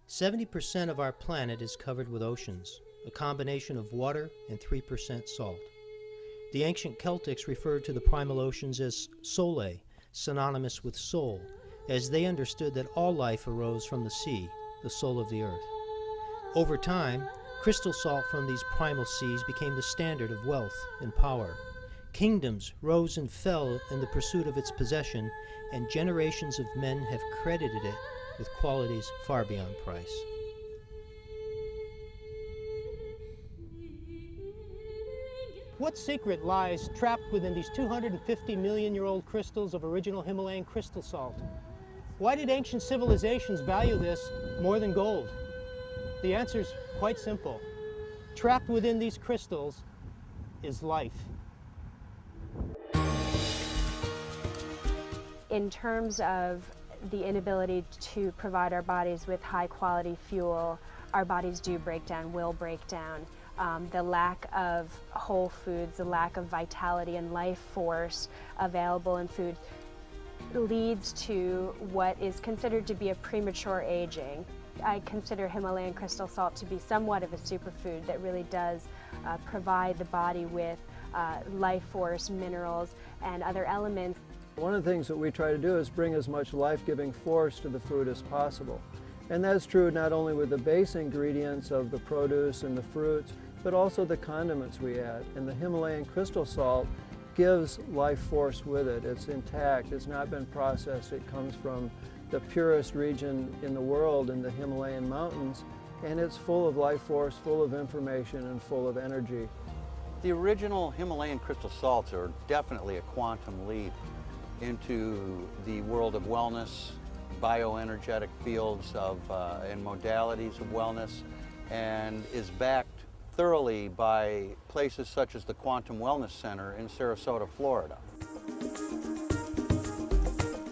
70% of our planet is covered with oceans, a combination of water and 3% salt. The ancient Celtics referred to the primal oceans as sole, synonymous with soul, as they understood that all life arose from the sea, the soul of the earth. Over time, crystal salt from these primal seas became the standard of wealth and power. Kingdoms rose and fell in the pursuit of its possession, and generations of men have credited it with qualities far beyond price. What secret lies trapped within these 250-million-year-old crystals of original Himalayan crystal salt? Why did ancient civilizations value this more than gold? The answer is quite simple. Trapped within these crystals is life. In terms of the inability to provide our bodies with high-quality fuel, our bodies do break down, will break down. The lack of whole foods, the lack of vitality and life force available in food leads to what is considered to be a premature aging. I consider Himalayan crystal salt to be somewhat of a superfood that really does provide the body with life force, minerals, and other elements. One of the things that we try to do is bring as much life-giving force to the food as possible. And that's true not only with the base ingredients of the produce and the fruits, but also the condiments we add. And the Himalayan crystal salt gives life force with it. It's intact, it's not been processed. It comes from the purest region in the world in the Himalayan mountains, and it's full of life force, full of information, and full of energy. The original Himalayan crystal salts are definitely a quantum leap into the world of wellness, bioenergetic fields of, and modalities of wellness, and is backed thoroughly by places such as the Quantum Wellness Center in Sarasota, Florida.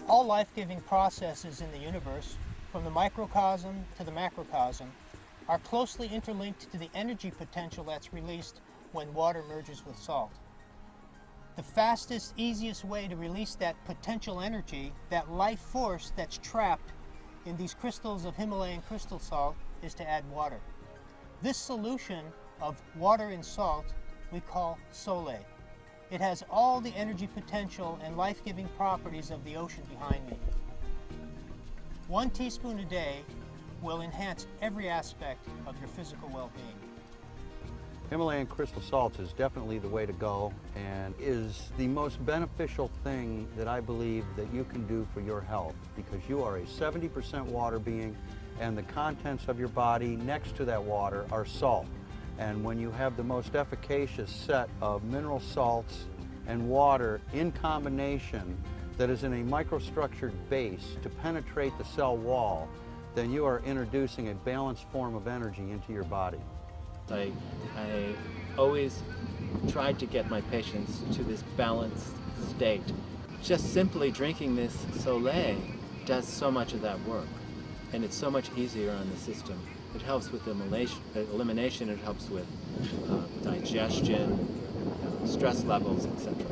All life-giving processes in the universe, from the microcosm to the macrocosm, are closely interlinked to the energy potential that's released when water merges with salt. The fastest, easiest way to release that potential energy, that life force that's trapped in these crystals of Himalayan crystal salt, is to add water. This solution of water and salt we call sole. It has all the energy potential and life-giving properties of the ocean behind me. 1 teaspoon a day will enhance every aspect of your physical well-being. Himalayan crystal salts is definitely the way to go and is the most beneficial thing that I believe that you can do for your health, because you are a 70% water being, and the contents of your body next to that water are salt. And when you have the most efficacious set of mineral salts and water in combination that is in a microstructured base to penetrate the cell wall, then you are introducing a balanced form of energy into your body. I always tried to get my patients to this balanced state. Just simply drinking this sole does so much of that work, and it's so much easier on the system. It helps with elimination, it helps with digestion, stress levels, etc.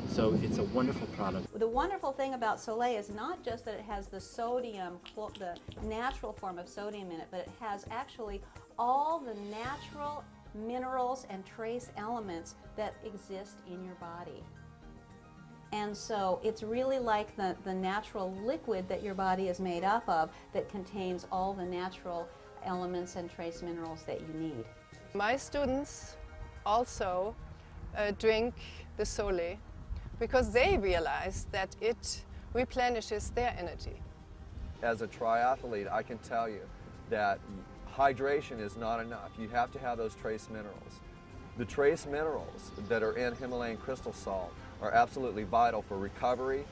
So it's a wonderful product. The wonderful thing about sole is not just that it has the sodium, the natural form of sodium in it, but it has actually all the natural minerals and trace elements that exist in your body. And so it's really like the natural liquid that your body is made up of that contains all the natural elements and trace minerals that you need. My students also drink the sole because they realize that it replenishes their energy. As a triathlete, I can tell you that hydration is not enough. You have to have those trace minerals. The trace minerals that are in Himalayan crystal salt are absolutely vital for recovery.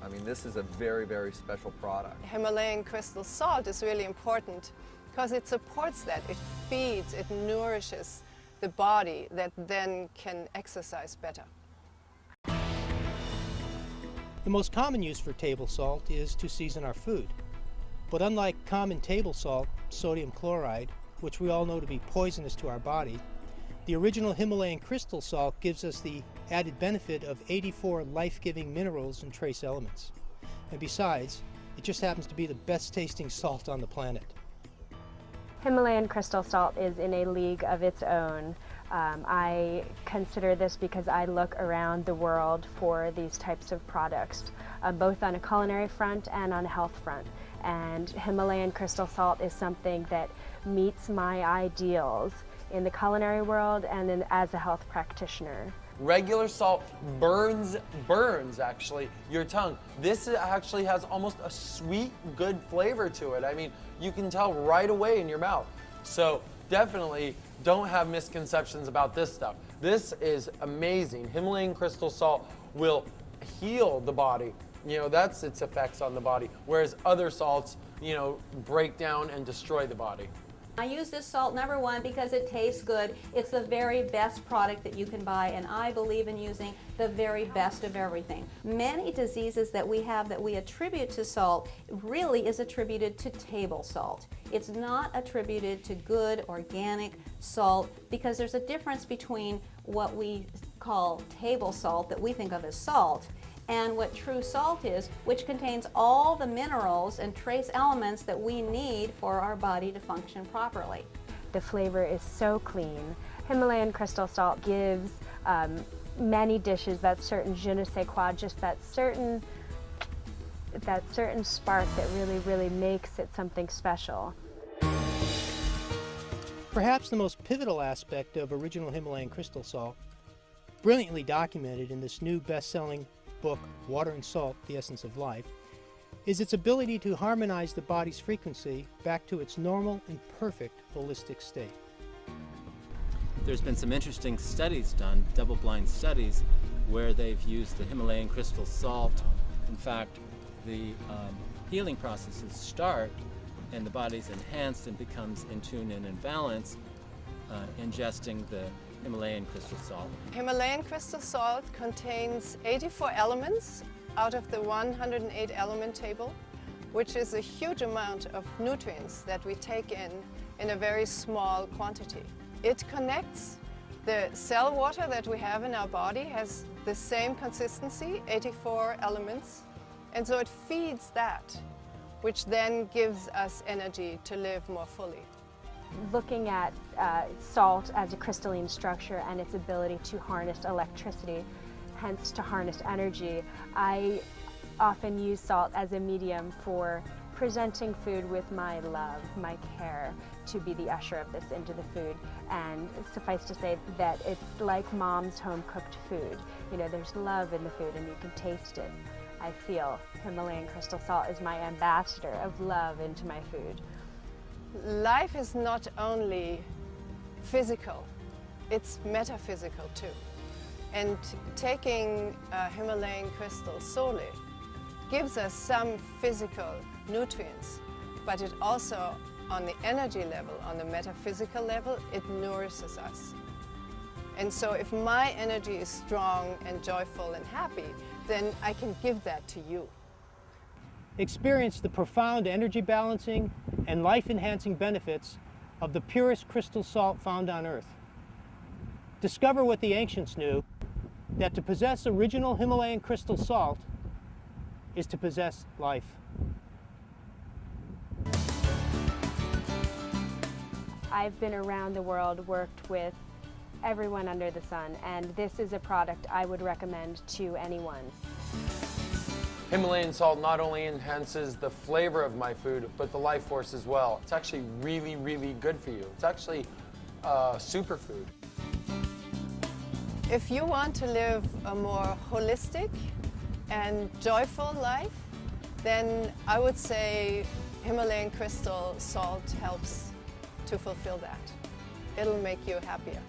I mean, this is a very, very special product. Himalayan crystal salt is really important because it supports that. It feeds, it nourishes the body that then can exercise better. The most common use for table salt is to season our food. But unlike common table salt, sodium chloride, which we all know to be poisonous to our body, the original Himalayan crystal salt gives us the added benefit of 84 life-giving minerals and trace elements. And besides, it just happens to be the best tasting salt on the planet. Himalayan crystal salt is in a league of its own. I consider this because I look around the world for these types of products, both on a culinary front and on a health front. And Himalayan crystal salt is something that meets my ideals in the culinary world and as a health practitioner. Regular salt burns actually your tongue. This actually has almost a sweet, good flavor to it. I mean, you can tell right away in your mouth. So definitely don't have misconceptions about this stuff. This is amazing. Himalayan crystal salt will heal the body. You know, that's its effects on the body, whereas other salts, you know, break down and destroy the body. I use this salt, number one, because it tastes good. It's the very best product that you can buy, and I believe in using the very best of everything. Many diseases that we have that we attribute to salt really is attributed to table salt. It's not attributed to good organic salt, because there's a difference between what we call table salt that we think of as salt and what true salt is, which contains all the minerals and trace elements that we need for our body to function properly. The flavor is so clean. Himalayan crystal salt gives many dishes that certain je ne sais quoi, just that certain spark that really makes it something special. Perhaps the most pivotal aspect of original Himalayan crystal salt, brilliantly documented in this new best-selling book, Water and Salt, The Essence of Life, is its ability to harmonize the body's frequency back to its normal and perfect holistic state. There's been some interesting studies done, double-blind studies, where they've used the Himalayan crystal salt. In fact, the healing processes start and the body's enhanced and becomes in tune and in balance, ingesting the Himalayan crystal salt. Himalayan crystal salt contains 84 elements out of the 108 element table, which is a huge amount of nutrients that we take in a very small quantity. It connects the cell water that we have in our body, has the same consistency, 84 elements, and so it feeds that, which then gives us energy to live more fully. Looking at salt as a crystalline structure and its ability to harness electricity, hence to harness energy, I often use salt as a medium for presenting food with my love, my care, to be the usher of this into the food. And suffice to say that it's like mom's home-cooked food. You know, there's love in the food and you can taste it. I feel Himalayan crystal salt is my ambassador of love into my food. Life is not only physical, it's metaphysical too. And taking Himalayan crystal solely gives us some physical nutrients, but it also, on the energy level, on the metaphysical level, it nourishes us. And so if my energy is strong and joyful and happy, then I can give that to you. Experience the profound energy balancing and life-enhancing benefits of the purest crystal salt found on Earth. Discover what the ancients knew, that to possess original Himalayan crystal salt is to possess life. I've been around the world, worked with everyone under the sun, and this is a product I would recommend to anyone. Himalayan salt not only enhances the flavor of my food, but the life force as well. It's actually really good for you. It's actually a superfood. If you want to live a more holistic and joyful life, then I would say Himalayan crystal salt helps to fulfill that. It'll make you happier.